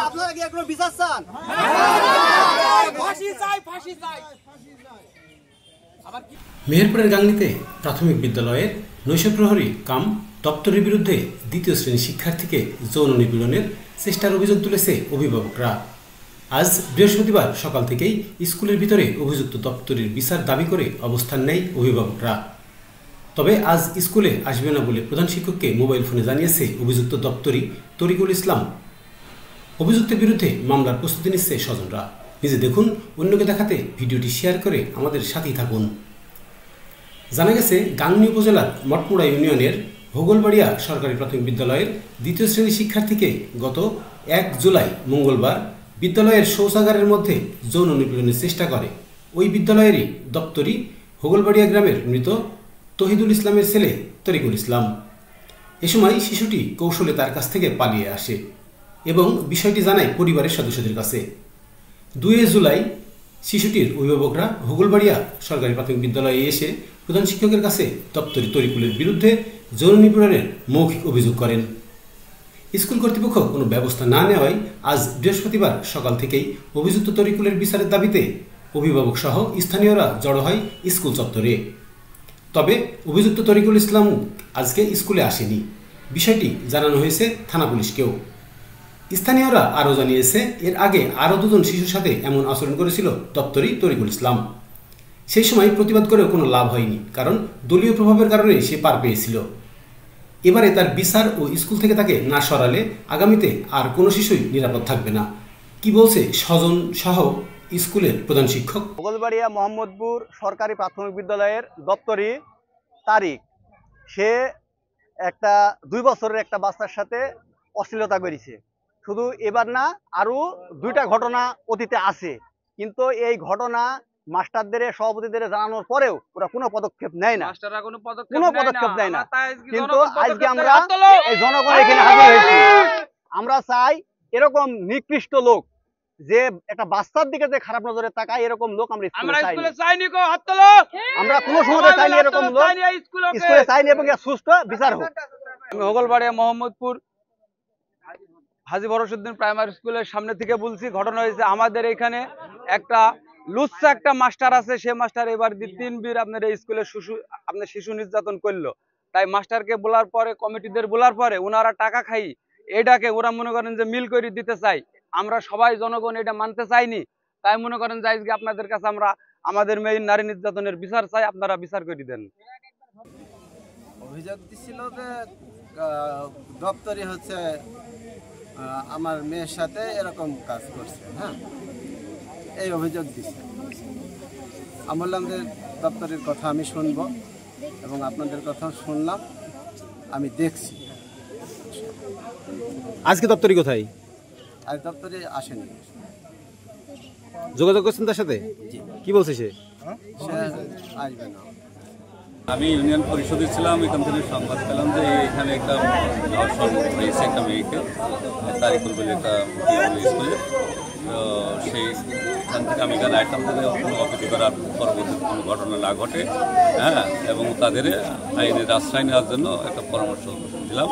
আপনারা কি এখনো বিচার চান? মেহেরপুরের গাংনীতে প্রাথমিক বিদ্যালয়ের নৈশপ্রহরী কাম দপ্তরের বিরুদ্ধে দ্বিতীয় শ্রেণী শিক্ষার্থীকে যৌন নিপীড়নের চেষ্টার অভিযোগ তুলেছে অভিভাবকরা। আজ বৃহস্পতিবার সকাল থেকেই স্কুলের ভিতরে অভিযুক্ত দপ্তরের বিচার দাবি করে অবস্থান নেয় অভিভাবকরা। তবে আজ স্কুলে আসবে না বলে প্রধান শিক্ষককে মোবাইল ফোনে জানিয়েছে অভিযুক্ত দপ্তরি তরিকুল ইসলাম। অভিযুক্তের বিরুদ্ধে মামলার প্রস্তুতি নিচ্ছে স্বজনরা। নিজে দেখুন, অন্যকে দেখাতে ভিডিওটি শেয়ার করে আমাদের সাথেই থাকুন। জানা গেছে, গাংনী উপজেলার মঠমুড়া ইউনিয়নের হোগলবাড়িয়া সরকারি প্রাথমিক বিদ্যালয়ের দ্বিতীয় শ্রেণী শিক্ষার্থীকে গত 1 জুলাই মঙ্গলবার বিদ্যালয়ের শৌচাগারের মধ্যে যৌন নিপীড়নের চেষ্টা করে ওই বিদ্যালয়েরই দপ্তরি হোগলবাড়িয়া গ্রামের মৃত তহিদুল ইসলামের ছেলে তরিকুল ইসলাম। এ সময় শিশুটি কৌশলে তার কাছ থেকে পালিয়ে আসে এবং বিষয়টি জানায় পরিবারের সদস্যদের কাছে। 2 জুলাই শিশুটির অভিভাবকরা হোগলবাড়িয়া সরকারি প্রাথমিক বিদ্যালয়ে এসে প্রধান শিক্ষকের কাছে দপ্তরি তরিকুলের বিরুদ্ধে যৌন নিপীড়নের মৌখিক অভিযোগ করেন। স্কুল কর্তৃপক্ষ কোনো ব্যবস্থা না নেওয়ায় আজ বৃহস্পতিবার সকাল থেকেই অভিযুক্ত তরিকুলের বিচারের দাবিতে অভিভাবক সহ স্থানীয়রা জড়ো হয় স্কুল চত্বরে। তবে অভিযুক্ত তরিকুল ইসলাম আজকে স্কুলে আসেনি। বিষয়টি জানানো হয়েছে থানা পুলিশকেও। স্থানীয়রা আরও জানিয়েছে, এর আগে আরও 2 জন শিশুর সাথে এমন আচরণ করেছিল দপ্তরি তরিকুল ইসলাম। সেই সময় প্রতিবাদ করেও কোনো লাভ হয়নি, কারণ দলীয় প্রভাবের কারণে সে পার পেয়েছিল। এবারে তার বিচার ও স্কুল থেকে তাকে না সরালে আগামীতে আর কোনো শিশুই নিরাপদ থাকবে না। কি বলছে স্বজন সহ স্কুলের প্রধান শিক্ষক? হোগলবাড়িয়া মোহাম্মদপুর সরকারি প্রাথমিক বিদ্যালয়ের দপ্তরি তারিক, সে একটা 2 বছরের একটা বাচ্চার সাথে অশ্লীলতা করেছে। শুধু এবার না, আরো 2টা ঘটনা অতীতে আছে, কিন্তু এই ঘটনা মাস্টারদের সভাপতিদের জানানোর পরেও ওরা কোনো পদক্ষেপ নেয় না, কোনো পদক্ষেপ নেয় না। কিন্তু আজকে আমরা এই জনগণ এখানে হাজির হয়েছি। আমরা চাই এরকম নিকৃষ্ট লোক, যে একটা বাচ্চার দিকে যে খারাপ নজরে তাকায়, এরকম লোক আমরা স্কুলে চাইনি। আমরা কোনো সময় চাইনি এরকম লোক স্কুলে চাইনি, এবং সুষ্ঠু বিচার হোক। আমি হোগলবাড়িয়া মোহাম্মদপুর হাজী ভরসুদ্দিন প্রাইমারি স্কুলের সামনে থেকে বলছি, ঘটনা হয়েছে আমাদের এখানে একটা লুচ্চা একটা মাস্টার আছে। সে মাস্টার এবার 3 বীর আপনার এই স্কুলে শিশু নির্যাতন করলো। তাই মাস্টারকে বলার পরে, কমিটিদের বলার পরে ওনারা টাকা খাই এটাকে ওরা মনে করেন যে মিল করে দিতে চাই। আমরা সবাই জনগণ এটা মানতে চাইনি। তাই মনে করেন যে আজকে আপনাদের কাছে আমরা আমাদের মেয়ে নারী নির্যাতনের বিচার চাই, আপনারা বিচার করে দেন। অভিযোগ দিছিল যে দপ্তরি হচ্ছে আমার মেয়ের সাথে এরকম কাজ করছে। হ্যাঁ, এই অভিযোগ দিচ্ছে। আমি বললাম যে দপ্তরের কথা আমি শুনবো, এবং আপনাদের কথা শুনলাম, আমি দেখছি। আজকে দপ্তরি কোথায়? আজ দপ্তরে আসেনি। যোগাযোগ করছেন তার সাথে? কি বলছে সে? সে আসবে না। আমি ইউনিয়ন পরিষদে ছিলাম, এখান থেকে সংবাদ পেলাম যে এখানে একটা ধর্ষণ হয়েছে একটা মেয়েকে, তারিকুল বলে একটা স্কুলে। তো সেইখান থেকে আমি এখানে আসলাম যে কোনো অপেক্ষা করার পরবর্তী কোনো ঘটনা না ঘটে, হ্যাঁ, এবং তাদের আইনের আশ্রয় নেওয়ার জন্য একটা পরামর্শ দিলাম।